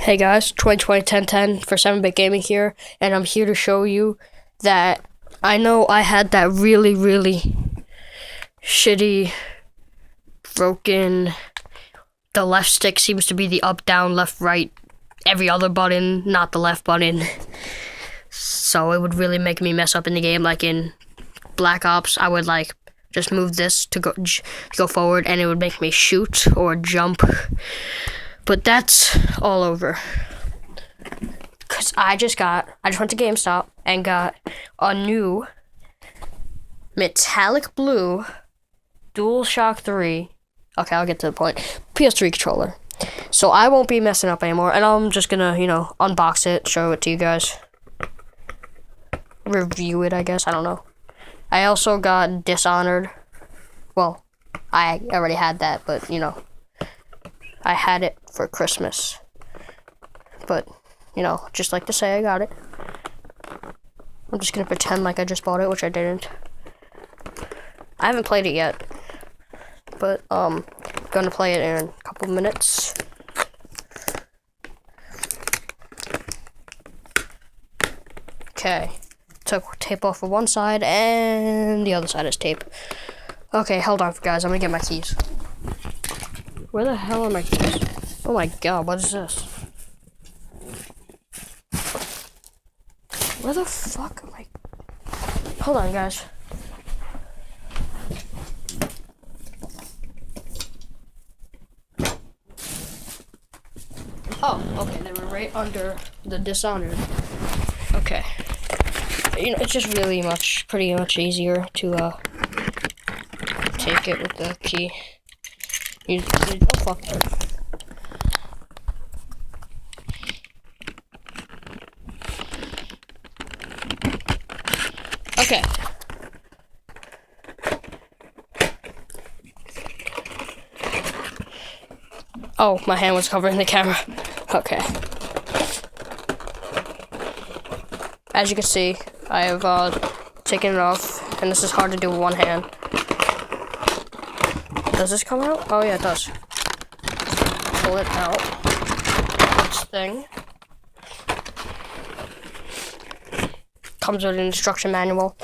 Hey guys, 2020 for 7-Bit Gaming here, and I'm here to show you that I know I had that really shitty, broken, the left stick seems to be the up, down, left, right, every other button, not the left button. So it would really make me mess up in the game, like in Black Ops, I would like just move this to go forward and it would make me shoot or jump. But that's all over. Cause I just went to GameStop and got a new metallic blue DualShock 3. Okay, I'll get to the point. PS3 controller. So I won't be messing up anymore, and I'm just gonna, unbox it, show it to you guys. Review it, I guess. I don't know. I also got Dishonored. Well, I already had that, but I had it for Christmas. But, just like to say I got it. I'm just gonna pretend like I just bought it, which I didn't. I haven't played it yet. But, gonna play it in a couple minutes. Okay. Took tape off of one side, and the other side is tape. Okay, hold on, guys. I'm gonna get my keys. Where the hell are my keys? Oh my god, what is this? Where the fuck am I? Hold on, guys. Oh, okay, they were right under the Dishonored. Okay. It's just pretty much easier to, take it with the key. Oh, fuck. Okay. Oh, my hand was covering the camera. Okay. As you can see, I have taken it off, and this is hard to do with one hand. Does this come out? Oh yeah, it does. Pull it out. This thing comes with an instruction manual.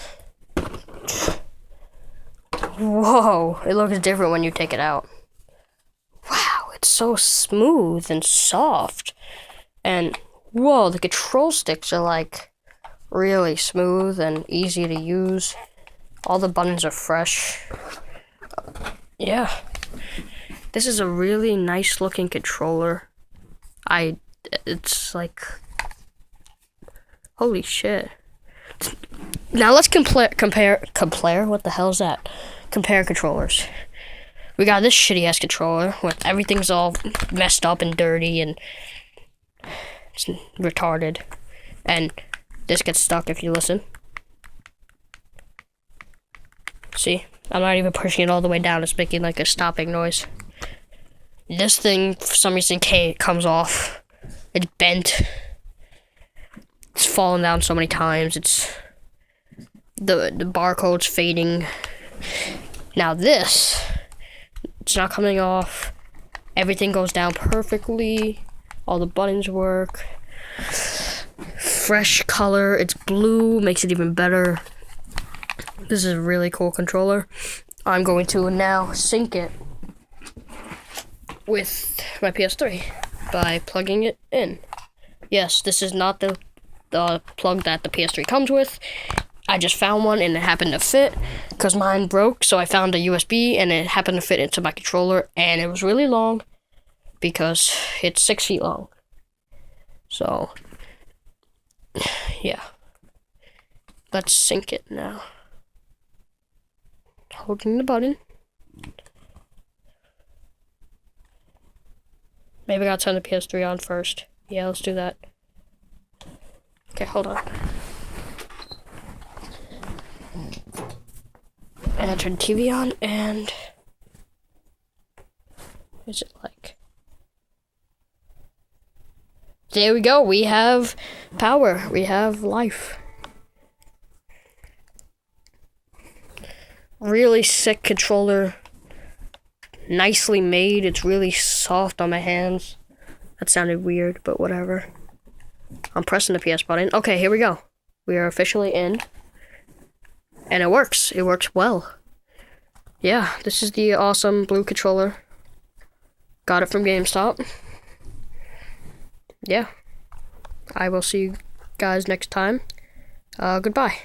Whoa, it looks different when you take it out. Wow, it's so smooth and soft. And whoa, the control sticks are like really smooth and easy to use. All the buttons are fresh. Yeah. This is a really nice looking controller. It's like, holy shit. Now let's compare, what the hell is that? Compare controllers. We got this shitty ass controller with everything's all messed up and dirty and it's retarded. And this gets stuck if you listen. See? I'm not even pushing it all the way down. It's making like a stopping noise. This thing, for some reason, comes off. It's bent. It's fallen down so many times. It's the barcode's fading. Now this, it's not coming off. Everything goes down perfectly. All the buttons work. Fresh color. It's blue. Makes it even better. This is a really cool controller. I'm going to now sync it with my PS3 by plugging it in. Yes, this is not the plug that the PS3 comes with. I just found one and it happened to fit because mine broke, so I found a USB and it happened to fit into my controller, and it was really long because it's 6 feet long. So, yeah. Let's sync it now. Holding the button. Maybe I gotta turn the PS3 on first. Yeah, let's do that. Okay, hold on. And I turn the TV on, and what is it like? There we go. We have power. We have life. Really sick controller. Nicely made. It's really soft on my hands. That sounded weird, but whatever. I'm pressing the PS button. Okay, here we go. We are officially in. And it works. It works well. Yeah, this is the awesome blue controller. Got it from GameStop. Yeah. I will see you guys next time. Goodbye.